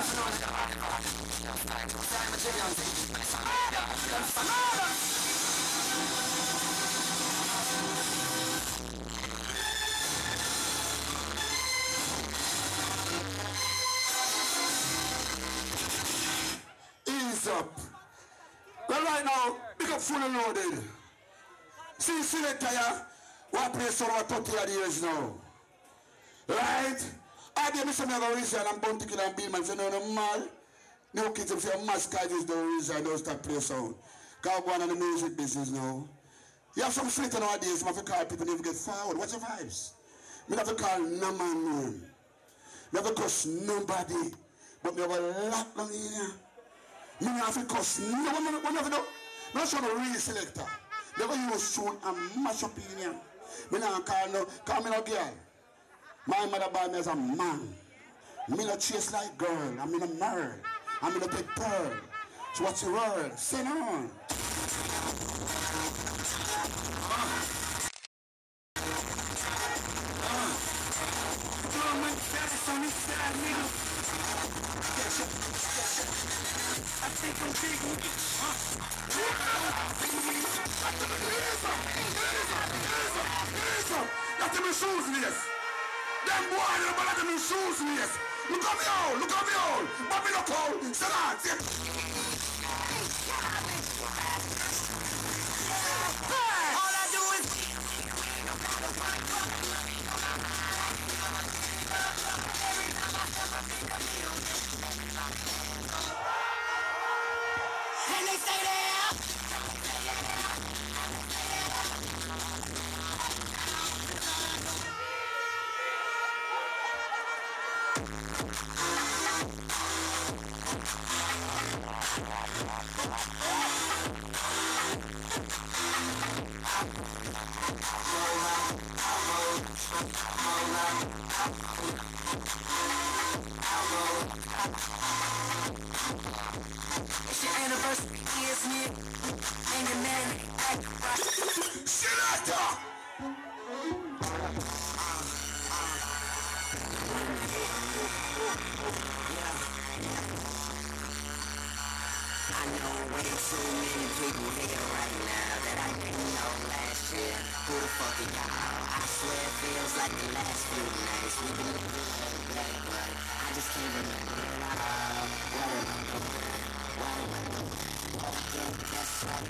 Ease up. Well, right now, big up fully loaded. See, selector, yeah? What place over 30 years now? Right? I did me some other reason I'm bound to kill and beat man. Say, no, no, man. No kids, if you're mascot, is the reason don't start play sound. Can't go on in the music business now. You have some flitter nowadays, you have to call people never get forward. What's your vibes? You have to call no man name. You have to cuss nobody. But you have a lot of here. You have to cuss no one. What you have to do? Not sure the real selector. You have to use tune and mash up in here. Me not call me no girl. My mother bought me as a man. Me no chase like girl. I'm in a merl. I'm in a big pearl. So what's your word? Say no. I think I'm big. That's them shoes in this. Them boy, them boy, them shoes in this. Look at me all, look at me all. Bobby look all. Sit down, sit. All I do is and they stay there. It's your anniversary, it's me and your man act right. Selector! I know way too many people here right now that I didn't know last year. Who the fuck are y'all? I swear it feels like the last few nights we've been living black, but I just can't remember it all. What am I doing? What am I doing? Okay, that's right, I'm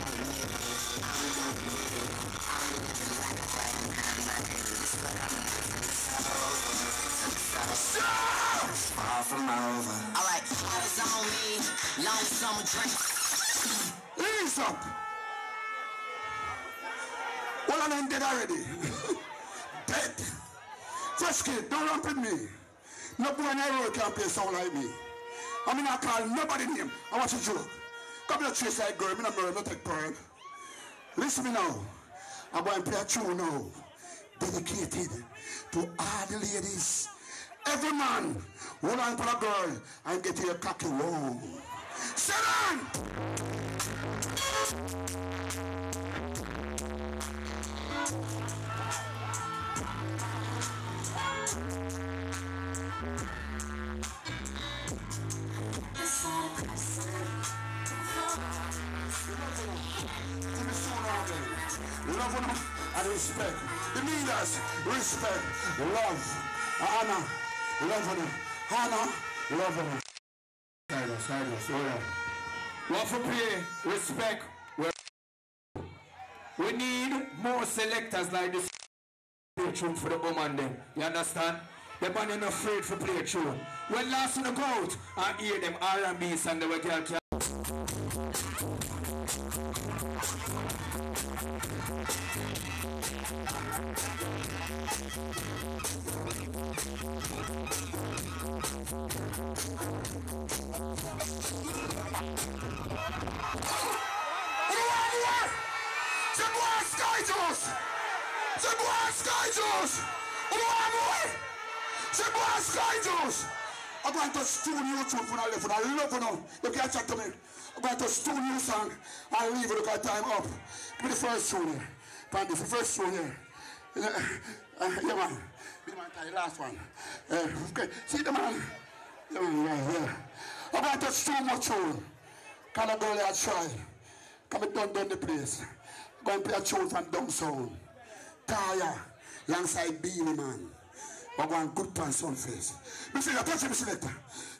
doing it. I'm doing it. I'm living life right now, my niggas, but I'm living so far from over. Alright, all is on me. Long summer drink. Ease up. Well, I'm dead already. Dead. Fresh kid, don't run with me. No boy in the road can play sound like me. I mean, I call nobody name. I want you to joke. Come here, chase like girl. I'm not married, not take pearl. Listen to me now. I'm going to play a tune now. Dedicated to all the ladies. Every man, hold on to a girl and get your cocky warm. Sit down! Love them and respect. The leaders, respect, love, honor, love them, honor, love them. Silence, What for play, respect. We need more selectors like this. Play tune for the woman then. You understand? The man is not afraid to play tune. When last on the court, I hear them R&B and the girl can. I'm going to steal you tune for I left. I love you now. You can't chat to me. I'm going to steal you song and leave it because time up. Give me the first tune here. Find the first tune here. Yeah, man. Be the man, the last one. Okay. See the man. Yeah. I'm going to touch too much on. Can I go there and try? Come and done the place. I'm going to play a tune from Down Sound. Taya, alongside Beanie Man. We're going good pan sun face. Mr. Touch it, Mr. Selector.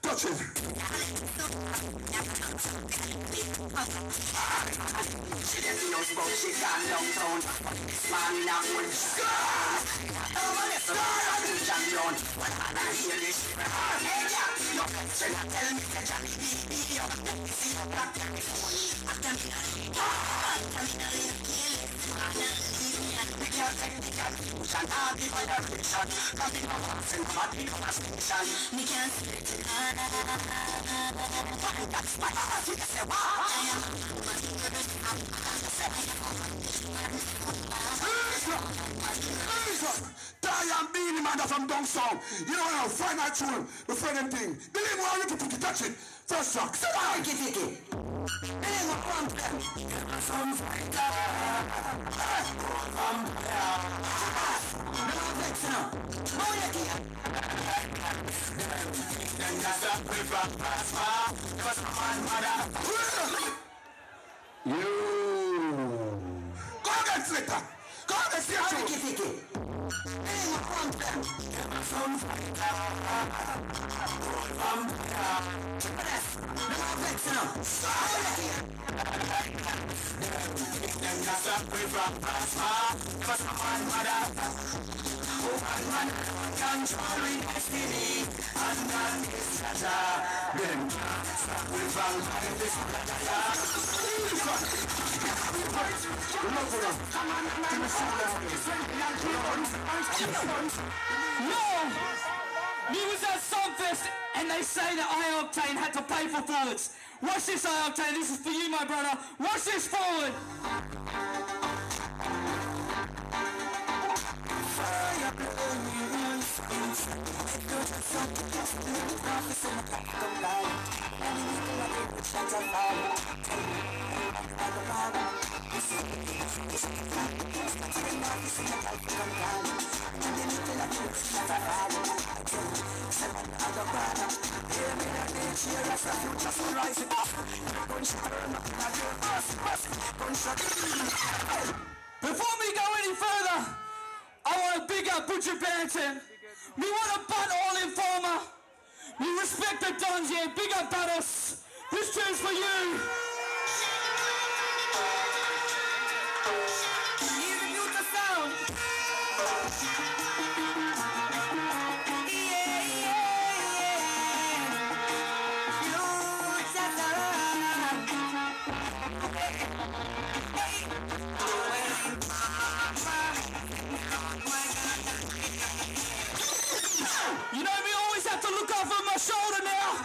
Touch it. She didn't know about she gone downtown. Man now one scar. Champion. When I hear this, hey yeah, your friends tell me that Johnny B. See your black Diane Beanie Man from Down South. You know now, find that tune, the friend thing. The name where you to touch it. First track. Say why? Vicky. You. Go again, Slater. Go again, Slater. Vicky. We was at Songfest and they say that I-Octane had to pay for forwards. Watch this, I-Octane, this is for you, my brother. Watch this forward. Before we go any further, I want to big up Butcher Barrington. We want to butt all Informer. We respect the Dons here. Big up Butters. This tune's for you. Here's a beautiful sound. You know, we always have to look over my shoulder now.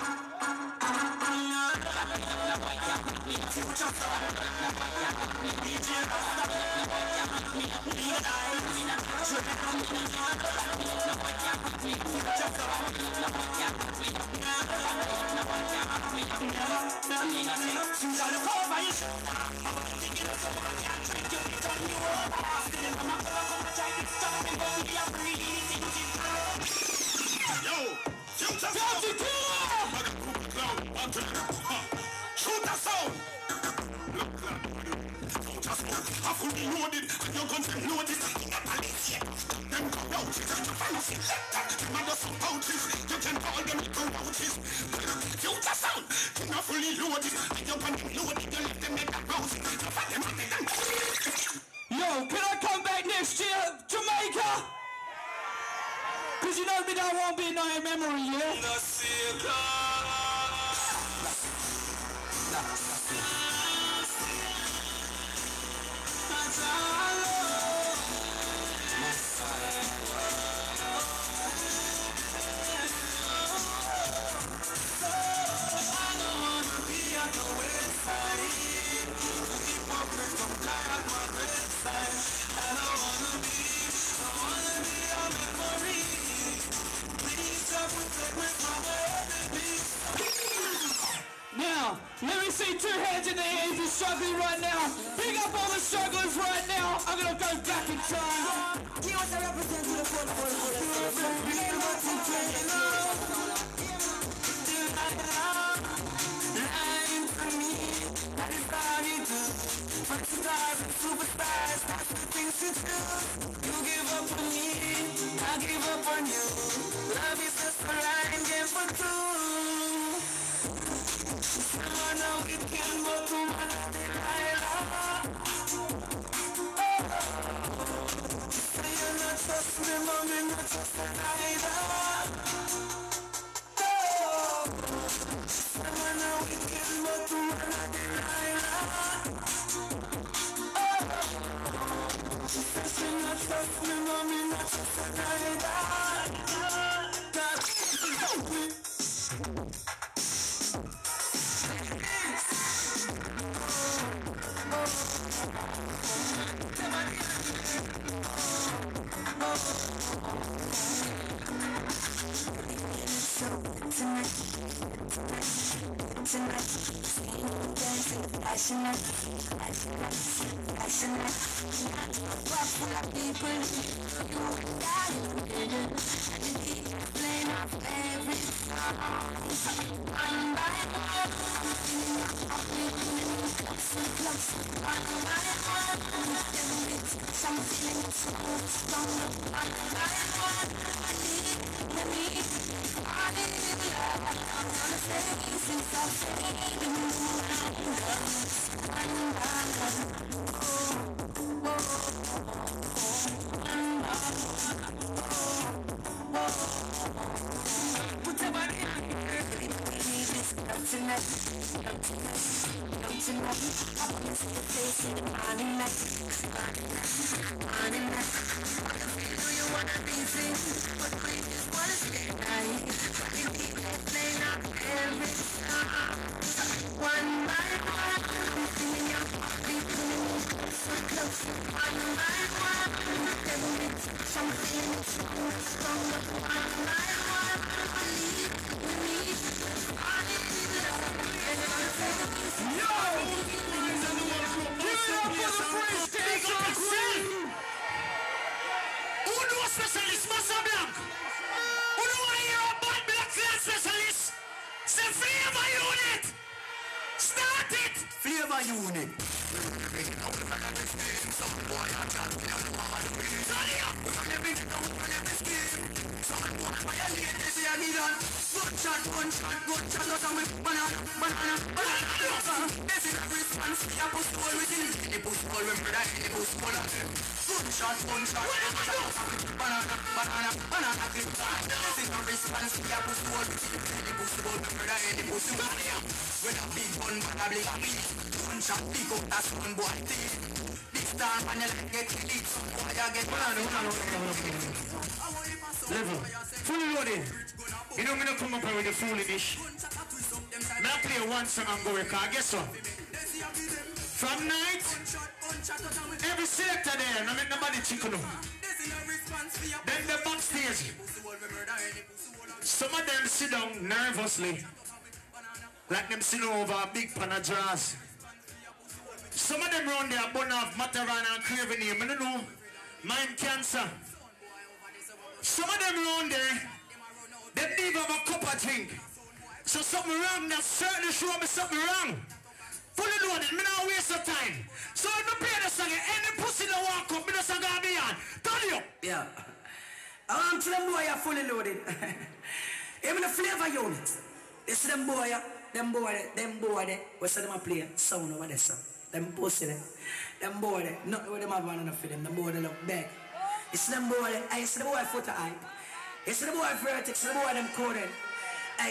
Shoot the sound! I fully loaded, and your guns are loaded. In the police yet. Them go roaches, you fancy. Them are some pouches. You can call them little roaches. Shoot the sound! You're not fully loaded, and your guns are loaded. You let them make a rose. Yo, can I come back next year, Jamaica? Cause you know me, that won't be no memory, yeah? Now, let me see two hands in the air if you're struggling right now. Big up all the strugglers right now. I'm gonna go back in time. Man, I we can go to man of the Delilah. You not trust me, mommy, not trust me neither. Man, I we can go to man of the Delilah. You not trust me, mommy, not trust me neither. Level. Fully loaded. You know me not come up here with the foolish. Me I play one song and go record. Guess what? From night, every selector there, no make nobody chicken up. Then the backstage. Some of them sit down nervously. Like them sitting over a big pan of jars. Some of them run there, burn off Mataran and craving name. I don't know. Mind cancer. Some of them round there, they don't even have a cup of drink. So something wrong, that certainly show me something wrong. Fully loaded, me not waste of time. So if you play the song, any pussy that walk up, me not song gonna be on. Tell you. Yeah. I want to them boy are fully loaded. Even the flavor unit. This them boy, we say them a play sound over there, sir. Them pussy them boy, not with them have one enough for them. Them boy they look back. It's them boy, I see the boy foot eye. It's the boy vertex, the boy them coded.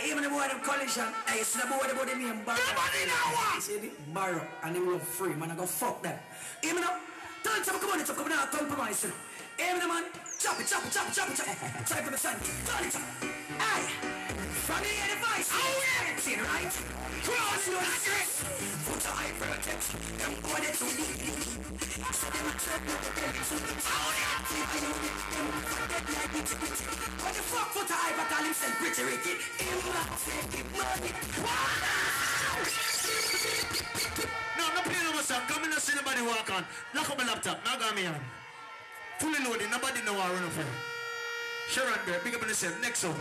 Even the boy them collision, I see the boy the body name Barrow. See the Barrow and they will free, man. I go fuck them. Even though, don't come on, come on, compromise. Even the man, chop it. Time for the sun. Turn it up. Aye. From the device. Oh yeah. See it right? Cross your address. Foot eye vertex. Them boy they too deep. So them a trap with the belly. Oh yeah. What the fuck foot eye but call himself pretty wicked. No, I'm not playing on myself. Come in and see nobody walk on. Lock up my laptop. Now got me on. Fully loaded. Nobody know what I run for. Sharon Bear, big up on yourself. Next one.